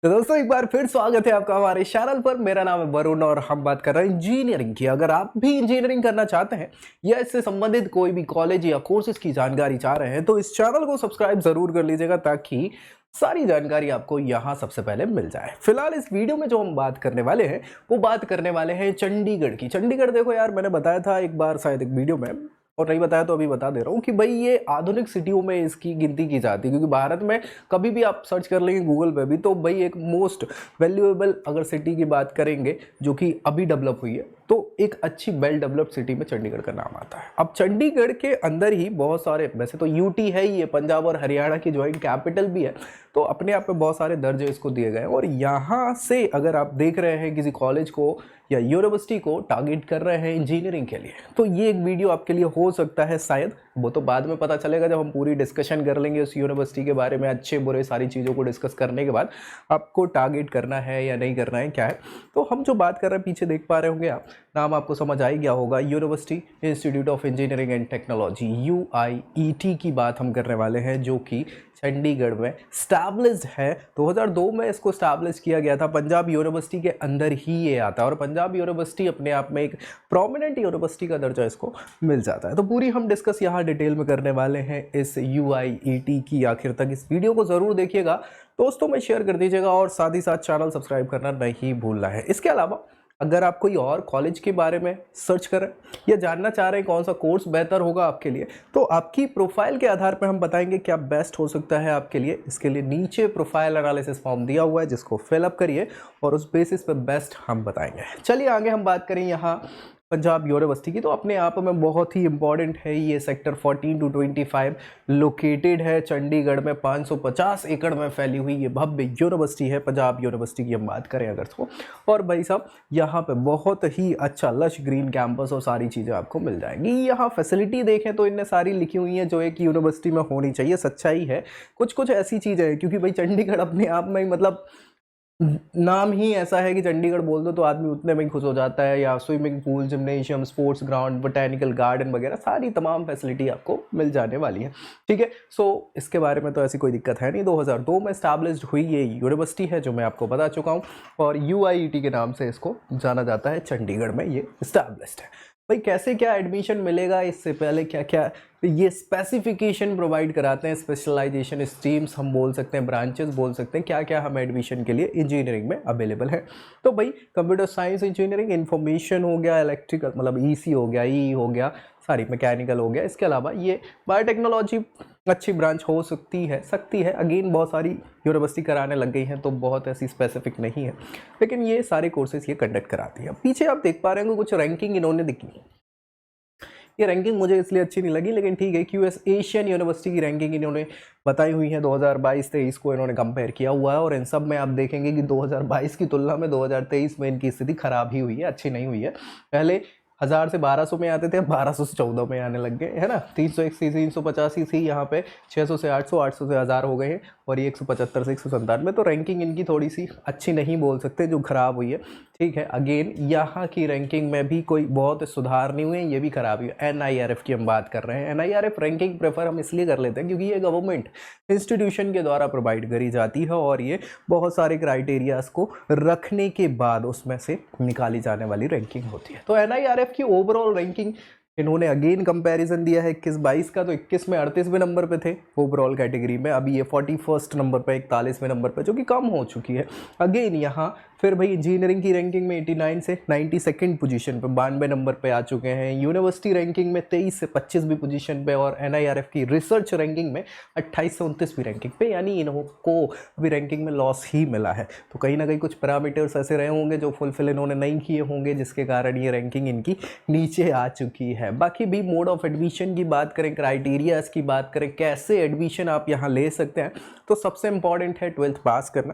तो दोस्तों एक बार फिर स्वागत है आपका हमारे चैनल पर। मेरा नाम है वरुण और हम बात कर रहे हैं इंजीनियरिंग की। अगर आप भी इंजीनियरिंग करना चाहते हैं या इससे संबंधित कोई भी कॉलेज या कोर्सेज की जानकारी चाह रहे हैं तो इस चैनल को सब्सक्राइब जरूर कर लीजिएगा ताकि सारी जानकारी आपको यहाँ सबसे पहले मिल जाए। फिलहाल इस वीडियो में जो हम बात करने वाले हैं वो बात करने वाले हैं चंडीगढ़ की। चंडीगढ़ देखो यार, मैंने बताया था एक बार शायद एक वीडियो में, और नहीं बताया तो अभी बता दे रहा हूँ कि भाई ये आधुनिक सिटियों में इसकी गिनती की जाती है, क्योंकि भारत में कभी भी आप सर्च कर लेंगे गूगल पे भी तो भाई एक मोस्ट वैल्यूएबल अगर सिटी की बात करेंगे जो कि अभी डेवलप हुई है तो एक अच्छी वेल डेवलप्ड सिटी में चंडीगढ़ का नाम आता है। अब चंडीगढ़ के अंदर ही बहुत सारे, वैसे तो यूटी है ही, ये पंजाब और हरियाणा की ज्वाइंट कैपिटल भी है, तो अपने आप में बहुत सारे दर्जे इसको दिए गए हैं। और यहाँ से अगर आप देख रहे हैं किसी कॉलेज को या यूनिवर्सिटी को टारगेट कर रहे हैं इंजीनियरिंग के लिए तो ये एक वीडियो आपके लिए हो सकता है। शायद वो तो बाद में पता चलेगा जब हम पूरी डिस्कशन कर लेंगे उस यूनिवर्सिटी के बारे में, अच्छे बुरे सारी चीज़ों को डिस्कस करने के बाद आपको टारगेट करना है या नहीं करना है क्या है। तो हम जो बात कर रहे हैं पीछे देख पा रहे होंगे आप, नाम आपको समझ आ ही गया होगा, university institute of engineering and technology UIET की बात हम करने वाले हैं, जो कि चंडीगढ़ में स्टैब्लिश्ड है। 2002 में इसको स्टैब्लिश किया गया था। पंजाब यूनिवर्सिटी के अंदर ही ये आता है और पंजाब यूनिवर्सिटी अपने आप में एक प्रोमिनेंट यूनिवर्सिटी का दर्जा इसको मिल जाता है। तो पूरी हम डिस्कस यहाँ डिटेल में करने वाले हैं इस UIET की। आखिर तक इस वीडियो को ज़रूर देखिएगा, दोस्तों में शेयर कर दीजिएगा और साथ ही साथ चैनल सब्सक्राइब करना नहीं भूलना है। इसके अलावा अगर आप कोई और कॉलेज के बारे में सर्च करें या जानना चाह रहे हैं कौन सा कोर्स बेहतर होगा आपके लिए, तो आपकी प्रोफाइल के आधार पर हम बताएंगे क्या बेस्ट हो सकता है आपके लिए। इसके लिए नीचे प्रोफाइल एनालिसिस फॉर्म दिया हुआ है जिसको फिलअप करिए और उस बेसिस पे बेस्ट हम बताएंगे। चलिए आगे हम बात करें यहाँ पंजाब यूनिवर्सिटी की। तो अपने आप में बहुत ही इंपॉर्टेंट है ये। सेक्टर 14 to 25 लोकेटेड है चंडीगढ़ में। 550 एकड़ में फैली हुई ये भव्य यूनिवर्सिटी है पंजाब यूनिवर्सिटी की हम बात करें अगर तो। और भाई साहब यहाँ पे बहुत ही अच्छा लश ग्रीन कैंपस और सारी चीज़ें आपको मिल जाएंगी। यहाँ फैसिलिटी देखें तो इनने सारी लिखी हुई हैं जो एक यूनिवर्सिटी में होनी चाहिए। सच्चाई है, कुछ कुछ ऐसी चीज़ें हैं क्योंकि भाई चंडीगढ़ अपने आप में मतलब नाम ही ऐसा है कि चंडीगढ़ बोल दो तो आदमी उतने में ही खुश हो जाता है। या swimming pool, gymnasium, sports ground, botanical garden वगैरह सारी तमाम फैसिलिटी आपको मिल जाने वाली है। ठीक है, सो इसके बारे में तो ऐसी कोई दिक्कत है नहीं। 2002 में स्टैब्लिश्ड हुई ये यूनिवर्सिटी है जो मैं आपको बता चुका हूँ और UIET के नाम से इसको जाना जाता है। चंडीगढ़ में ये स्टैब्लिश्ड है। भाई कैसे क्या एडमिशन मिलेगा, इससे पहले क्या क्या ये स्पेसिफिकेशन प्रोवाइड कराते हैं, स्पेशलाइजेशन स्ट्रीम्स हम बोल सकते हैं, ब्रांचेस बोल सकते हैं, क्या क्या हम एडमिशन के लिए इंजीनियरिंग में अवेलेबल है। तो भाई कंप्यूटर साइंस इंजीनियरिंग, इंफॉर्मेशन हो गया, इलेक्ट्रिकल मतलब EC हो गया, E हो गया, सारी मैकेनिकल हो गया। इसके अलावा ये बायोटेक्नोलॉजी अच्छी ब्रांच हो सकती है। अगेन बहुत सारी यूनिवर्सिटी कराने लग गई हैं तो बहुत ऐसी स्पेसिफिक नहीं है, लेकिन ये सारे कोर्सेज ये कंडक्ट कराती है। पीछे आप देख पा रहे होंगे कुछ रैंकिंग इन्होंने दिखी। ये रैंकिंग मुझे इसलिए अच्छी नहीं लगी, लेकिन ठीक है। QS एशियन यूनिवर्सिटी की रैंकिंग इन्होंने बताई हुई है। 2022-23 को इन्होंने कंपेयर किया हुआ है और इन सब में आप देखेंगे कि 2022 की तुलना में 2023 में इनकी स्थिति खराब ही हुई है, अच्छी नहीं हुई है। पहले 1000 से 1200 में आते थे, अब 1200 से 14 में आने लग गए, है ना। 301 सी 385 सी, यहाँ पे 600 से 800, 800 से 1000 हो गए हैं और ये 175 से 197। तो रैंकिंग इनकी थोड़ी सी अच्छी नहीं बोल सकते, जो खराब हुई है। ठीक है, अगेन यहाँ की रैंकिंग में भी कोई बहुत सुधार नहीं हुए, ये भी खराब हुई है। NIRF की हम बात कर रहे हैं। NIRF रैंकिंग प्रेफर हम इसलिए कर लेते हैं क्योंकि ये गवर्नमेंट इंस्टीट्यूशन के द्वारा प्रोवाइड करी जाती है और ये बहुत सारे क्राइटेरियाज को रखने के बाद उसमें से निकाली जाने वाली रैंकिंग होती है। तो NIRF की ओवरऑल रैंकिंग इन्होंने अगेन कंपैरिजन दिया है 21-22 का, तो 21 में 38वें नंबर पे थे ओवरऑल कैटेगरी में, अभी ये 41st नंबर पे, 41वें नंबर पे, जो कि कम हो चुकी है। अगेन यहाँ फिर भाई इंजीनियरिंग की रैंकिंग में 89 से 92nd पोजीशन पे, 92 नंबर पे आ चुके हैं। यूनिवर्सिटी रैंकिंग में 23 से 25वीं पोजीशन पे और NIRF की रिसर्च रैंकिंग में 28 से 29वीं रैंकिंग पे, यानी इनको अभी रैंकिंग में लॉस ही मिला है। तो कहीं ना कहीं कुछ पैरामीटर्स ऐसे रहे होंगे जो फुलफिल इन्होंने नहीं किए होंगे, जिसके कारण ये रैंकिंग इनकी नीचे आ चुकी है। बाकी भी मोड ऑफ एडमिशन की बात करें, क्राइटेरियाज की बात करें, कैसे एडमिशन आप यहाँ ले सकते हैं, तो सबसे इंपॉर्टेंट है 12th पास करना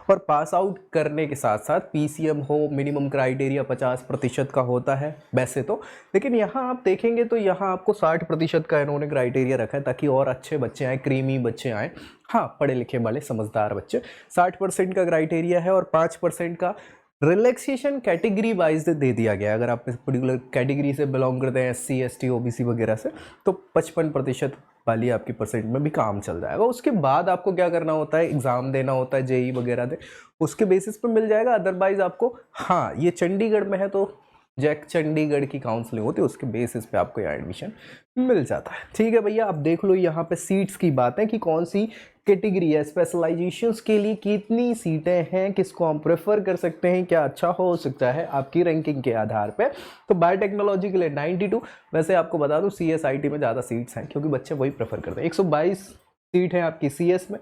और पास आउट करने के साथ साथ PCM हो। मिनिमम क्राइटेरिया 50% का होता है वैसे तो, लेकिन यहाँ आप देखेंगे तो यहाँ आपको 60% का इन्होंने क्राइटेरिया रखा है ताकि और अच्छे बच्चे आए, क्रीमी बच्चे आए, हाँ पढ़े लिखे वाले समझदार बच्चे। 60% का क्राइटेरिया है और 5% का रिलैक्सेशन कैटेगरी वाइज दे दिया गया है। अगर आप इस पर्टिकुलर कैटेगरी से बिलोंग करते हैं, SC ST OBC वगैरह से, तो 55% वाली आपकी परसेंट में भी काम चल जाएगा। उसके बाद आपको क्या करना होता है, एग्ज़ाम देना होता है, जेई वगैरह दे, उसके बेसिस पे मिल जाएगा। अदरवाइज़ आपको, हाँ ये चंडीगढ़ में है तो जैक चंडीगढ़ की काउंसलिंग होती है, उसके बेसिस पे आपको यहाँ एडमिशन मिल जाता है। ठीक है भैया, अब देख लो यहाँ पे सीट्स की बात है कि कौन सी कैटेगरी है, स्पेशलाइजेशंस के लिए कितनी सीटें हैं, किसको हम प्रेफर कर सकते हैं, क्या अच्छा हो सकता है आपकी रैंकिंग के आधार पे। तो बायोटेक्नोलॉजी के लिए 92, वैसे आपको बता दूं CSIT में ज़्यादा सीट्स हैं क्योंकि बच्चे वही प्रेफर करते हैं। 122 सीट है आपकी CS में,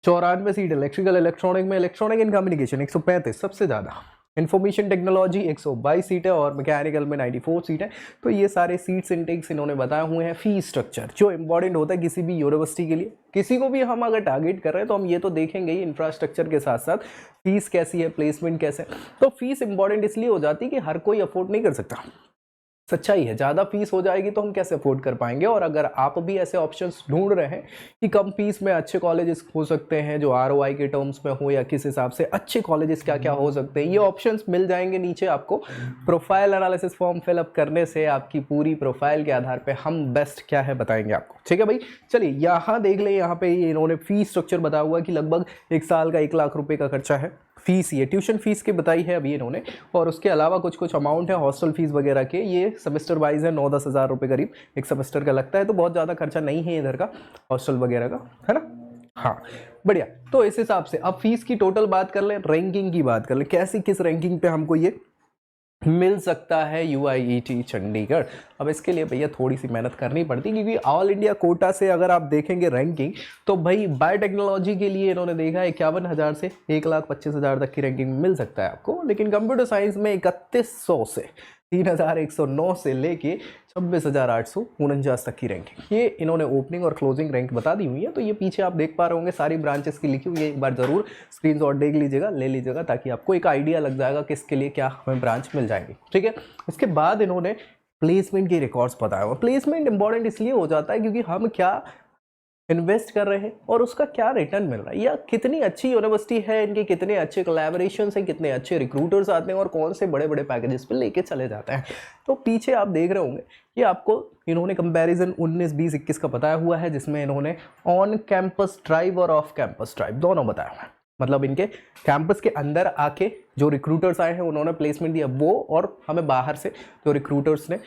94 सीट इलेक्ट्रिकल इलेक्ट्रॉनिक में, इलेक्ट्रॉनिक एंड कम्युनिकेशन 135 सबसे ज़्यादा, इंफॉर्मेशन टेक्नोलॉजी 122 सीट है और मैकेनिकल में 94 सीट है। तो ये सारे सीट्स इनटेक्स इन्होंने बताए हुए हैं। फीस स्ट्रक्चर जो इंपॉर्टेंट होता है किसी भी यूनिवर्सिटी के लिए, किसी को भी हम अगर टारगेट कर रहे हैं तो हम ये तो देखेंगे ही इंफ्रास्ट्रक्चर के साथ साथ फीस कैसी है, प्लेसमेंट कैसे। तो फीस इंपॉर्टेंट इसलिए हो जाती है कि हर कोई अफोर्ड नहीं कर सकता, सच्चाई है। ज़्यादा फीस हो जाएगी तो हम कैसे अफोर्ड कर पाएंगे। और अगर आप भी ऐसे ऑप्शंस ढूंढ रहे हैं कि कम फीस में अच्छे कॉलेजेस हो सकते हैं जो ROI के टर्म्स में हो या किस हिसाब से अच्छे कॉलेजेस क्या क्या हो सकते हैं, ये ऑप्शंस मिल जाएंगे नीचे आपको। प्रोफाइल एनालिसिस फॉर्म फिलअप करने से आपकी पूरी प्रोफाइल के आधार पर हम बेस्ट क्या है बताएंगे आपको। ठीक है भाई, चलिए यहाँ देख लें, यहाँ पे इन्होंने फीस स्ट्रक्चर बताया हुआ कि लगभग 1 साल का 1 लाख रुपये का खर्चा है। फीस ये ट्यूशन फीस की बताई है अभी इन्होंने, और उसके अलावा कुछ कुछ अमाउंट है हॉस्टल फीस वगैरह के, ये सेमेस्टर वाइज है, 9-10 हज़ार रुपये करीब एक सेमेस्टर का लगता है। तो बहुत ज़्यादा खर्चा नहीं है इधर का हॉस्टल वगैरह का, है ना। हाँ बढ़िया, तो इस हिसाब से अब फीस की टोटल बात कर लें, रैंकिंग की बात कर लें, कैसी किस रैंकिंग पे हमको ये मिल सकता है UIET चंडीगढ़। अब इसके लिए भैया थोड़ी सी मेहनत करनी पड़ती है क्योंकि ऑल इंडिया कोटा से अगर आप देखेंगे रैंकिंग तो भाई बायोटेक्नोलॉजी के लिए इन्होंने देखा है 51,000 से 1,25,000 तक की रैंकिंग मिल सकता है आपको। लेकिन कंप्यूटर साइंस में 3100 से 3,109 से लेके 26,849 तक की रैंकिंग, ये इन्होंने ओपनिंग और क्लोजिंग रैंक बता दी हुई है। तो ये पीछे आप देख पा रहे होंगे सारी ब्रांचेस की लिखी हुई है, एक बार ज़रूर स्क्रीनशॉट देख लीजिएगा, ले लीजिएगा, ताकि आपको एक आइडिया लग जाएगा किसके लिए क्या हमें ब्रांच मिल जाएगी। ठीक है, इसके बाद इन्होंने प्लेसमेंट के रिकॉर्ड्स बताया हुआ। प्लेसमेंट इंपॉर्टेंट इसलिए हो जाता है क्योंकि हम क्या इन्वेस्ट कर रहे हैं और उसका क्या रिटर्न मिल रहा है, या कितनी अच्छी यूनिवर्सिटी है, इनके कितने अच्छे कोलैबोरेशन हैं, कितने अच्छे रिक्रूटर्स आते हैं और कौन से बड़े बड़े पैकेजेस पे लेके चले जाते हैं। तो पीछे आप देख रहे होंगे कि आपको इन्होंने कंपैरिजन 19, 20, 21 का बताया हुआ है, जिसमें इन्होंने ऑन कैंपस ड्राइव और ऑफ कैंपस ड्राइव दोनों बताया हुआ है। मतलब इनके कैंपस के अंदर आके जो रिक्रूटर्स आए हैं उन्होंने प्लेसमेंट दिया वो, और हमें बाहर से जो रिक्रूटर्स ने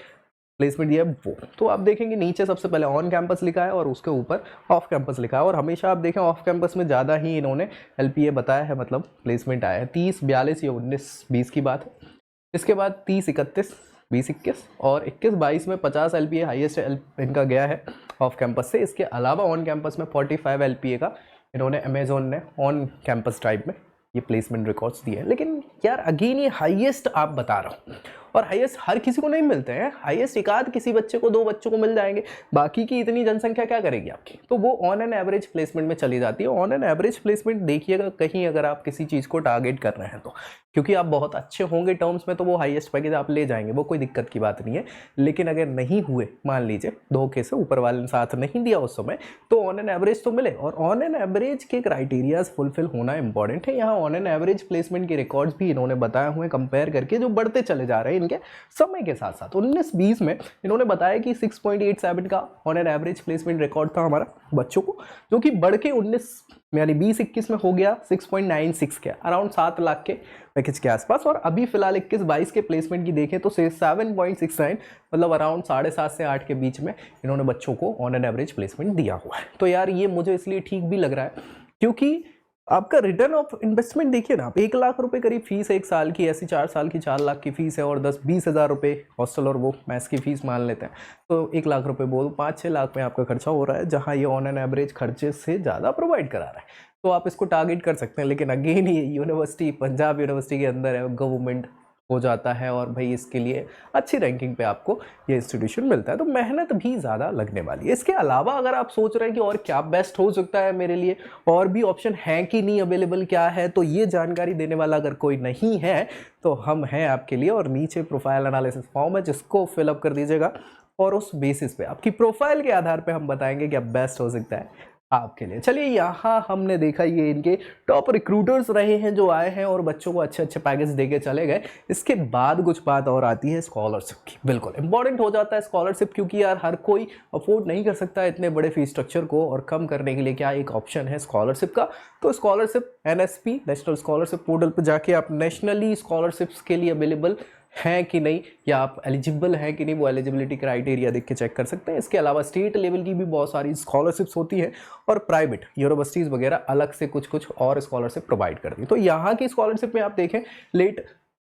प्लेसमेंट दिया वो। तो आप देखेंगे नीचे सबसे पहले ऑन कैंपस लिखा है और उसके ऊपर ऑफ कैंपस लिखा है। और हमेशा आप देखें ऑफ कैंपस में ज़्यादा ही इन्होंने LPA बताया है, मतलब प्लेसमेंट आया है। 30, 42 या 19, 20 की बात है। इसके बाद 30, 31, 20, 21 और 21, 22 में 50 LPA हाईएस्ट इनका गया है ऑफ कैंपस से। इसके अलावा ऑन कैंपस में 45 LPA का इन्होंने अमेजोन ने ऑन कैंपस ड्राइव में ये प्लेसमेंट रिकॉर्ड्स दिए हैं। लेकिन यार अगेन ये हाईएस्ट आप बता रहा हूँ, और हाईएस्ट हर किसी को नहीं मिलते हैं। हाईएस्ट एक आध किसी बच्चे को, 2 बच्चों को मिल जाएंगे, बाकी की इतनी जनसंख्या क्या करेगी आपकी। तो वो ऑन एन एवरेज प्लेसमेंट में चली जाती है। ऑन एन एवरेज प्लेसमेंट देखिएगा कहीं अगर आप किसी चीज़ को टारगेट कर रहे हैं तो, क्योंकि आप बहुत अच्छे होंगे टर्म्स में तो वो हाईएस्ट पैकेज आप ले जाएंगे, वो कोई दिक्कत की बात नहीं है। लेकिन अगर नहीं हुए, मान लीजिए धोखे से ऊपर वाले ने साथ नहीं दिया उस समय, तो ऑन एन एवरेज तो मिले। और ऑन एन एवरेज के क्राइटेरियाज फुलफिल होना इंपॉर्टेंट है। यहाँ ऑन एन एवरेज प्लेसमेंट के रिकॉर्ड्स भी इन्होंने बताए हुए कंपेयर करके, जो बढ़ते चले जा रहे हैं इनके समय के साथ साथ। 19-20 में इन्होंने बताया कि 6.87 का on an average placement record था हमारा बच्चों को, जो कि बढ़ के 19 यानी 20-21 में हो गया 6.96 के, अराउंड 7 लाख के पैकेज के आसपास। और अभी फिलहाल 21-22 के प्लेसमेंट की देखें तो 7.69, मतलब अराउंड 7.5 से 8 के बीच में इन्होंने बच्चों को ऑन एन एवरेज प्लेसमेंट दिया हुआ है। तो यार ये मुझे इसलिए ठीक भी लग रहा है क्योंकि आपका रिटर्न ऑफ इन्वेस्टमेंट देखिए ना, आप 1 लाख रुपए करीब फीस है 1 साल की, ऐसी 4 साल की 4 लाख की फीस है, और 10-20 हज़ार रुपये हॉस्टल और वो मैथ्स की फीस मान लेते हैं, तो 1 लाख रुपए बोल 5-6 लाख में आपका खर्चा हो रहा है, जहां ये ऑन एन एवरेज खर्चे से ज़्यादा प्रोवाइड करा रहा है। तो आप इसको टारगेट कर सकते हैं। लेकिन अगेन ये यूनिवर्सिटी पंजाब यूनिवर्सिटी के अंदर है, गवर्नमेंट हो जाता है, और भाई इसके लिए अच्छी रैंकिंग पे आपको ये इंस्टीट्यूशन मिलता है, तो मेहनत भी ज़्यादा लगने वाली है। इसके अलावा अगर आप सोच रहे हैं कि और क्या बेस्ट हो सकता है मेरे लिए, और भी ऑप्शन है कि नहीं, अवेलेबल क्या है, तो ये जानकारी देने वाला अगर कोई नहीं है तो हम हैं आपके लिए। और नीचे प्रोफाइल एनालिसिस फॉर्म है, जिसको फिलअप कर दीजिएगा, और उस बेसिस पे आपकी प्रोफाइल के आधार पे हम बताएंगे क्या बेस्ट हो सकता है आपके लिए। चलिए यहाँ हमने देखा ये इनके टॉप रिक्रूटर्स रहे हैं जो आए हैं और बच्चों को अच्छे अच्छे पैकेज देके चले गए। इसके बाद कुछ बात और आती है स्कॉलरशिप की। बिल्कुल इंपॉर्टेंट हो जाता है स्कॉलरशिप, क्योंकि यार हर कोई अफोर्ड नहीं कर सकता इतने बड़े फीस स्ट्रक्चर को, और कम करने के लिए क्या एक ऑप्शन है स्कॉलरशिप का। तो scholarship NSP national scholarship portal पर जाके आप नेशनली स्कॉलरशिप्स के लिए अवेलेबल हैं कि नहीं, या आप एलिजिबल हैं कि नहीं, वो एलिजिबिलिटी क्राइटेरिया देख के चेक कर सकते हैं। इसके अलावा स्टेट लेवल की भी बहुत सारी स्कॉलरशिप्स होती हैं और प्राइवेट यूनिवर्सिटीज़ वगैरह अलग से कुछ कुछ और स्कॉलरशिप प्रोवाइड करती हैं। तो यहाँ की स्कॉलरशिप में आप देखें, लेट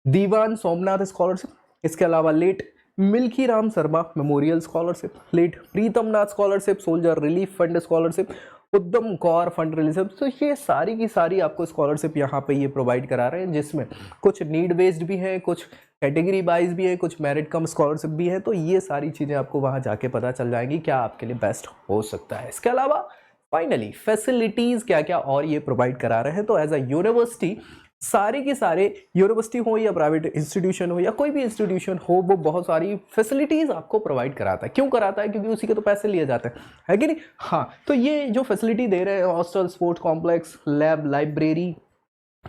दीवान सोमनाथ स्कॉलरशिप, इसके अलावा late Milkhi Ram Sharma memorial scholarship, late Pritam Nath scholarship, soldier relief fund scholarship, Udyam Kaur fund relief. तो ये सारी की सारी आपको स्कॉलरशिप यहाँ पे ये प्रोवाइड करा रहे हैं, जिसमें कुछ नीड बेस्ड भी है, कुछ कैटेगरी वाइज भी है, कुछ मेरिट कम स्कॉलरशिप भी है। तो ये सारी चीज़ें आपको वहाँ जाके पता चल जाएंगी क्या आपके लिए बेस्ट हो सकता है। इसके अलावा फाइनली फैसिलिटीज़ क्या क्या और ये प्रोवाइड करा रहे हैं। तो एज अ यूनिवर्सिटी सारे के सारे यूनिवर्सिटी हो या प्राइवेट इंस्टीट्यूशन हो या कोई भी इंस्टीट्यूशन हो, वो बहुत सारी फैसिलिटीज़ आपको प्रोवाइड कराता है। क्यों कराता है? क्योंकि उसी के तो पैसे लिए जाते हैं, है कि नहीं। हाँ, तो ये जो फैसिलिटी दे रहे हैं, hostel, sports complex, lab, library,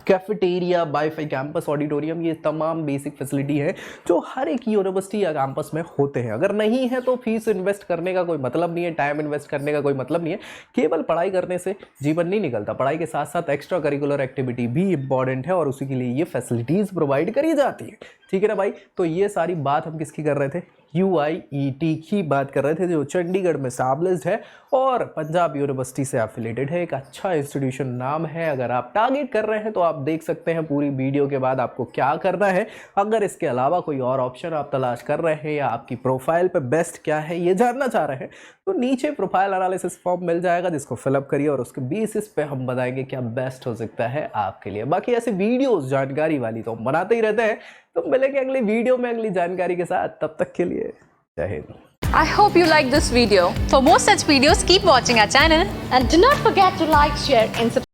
cafeteria, wifi, campus auditorium, ये तमाम बेसिक फैसिलिटी है जो हर एक यूनिवर्सिटी या कैंपस में होते हैं। अगर नहीं है तो फीस इन्वेस्ट करने का कोई मतलब नहीं है, टाइम इन्वेस्ट करने का कोई मतलब नहीं है। केवल पढ़ाई करने से जीवन नहीं निकलता, पढ़ाई के साथ साथ एक्स्ट्रा करिकुलर एक्टिविटी भी इंपॉर्टेंट है और उसी के लिए ये फैसिलिटीज़ प्रोवाइड करी जाती है। ठीक है ना भाई। तो ये सारी बात हम किसकी कर रहे थे? UIET की बात कर रहे थे, जो चंडीगढ़ में स्टैब्लिश्ड है और पंजाब यूनिवर्सिटी से एफिलेटेड है। एक अच्छा इंस्टीट्यूशन नाम है। अगर आप टारगेट कर रहे हैं तो आप देख सकते हैं पूरी वीडियो के बाद आपको क्या करना है। अगर इसके अलावा कोई और ऑप्शन आप तलाश कर रहे हैं या आपकी प्रोफाइल पे बेस्ट क्या है ये जानना चाह रहे हैं, तो नीचे प्रोफाइल एनालिसिस फॉर्म मिल जाएगा, जिसको फिलअप करिए और उसके बेसिस पे हम बताएंगे क्या बेस्ट हो सकता है आपके लिए। बाकी ऐसे वीडियोस जानकारी वाली तो हम बनाते ही रहते हैं। तो मिलेंगे अगली वीडियो में अगली जानकारी के साथ। तब तक के लिए जय Hind. I hope you like this video. For more such videos, keep watching our channel And do not forget to like, share and subscribe.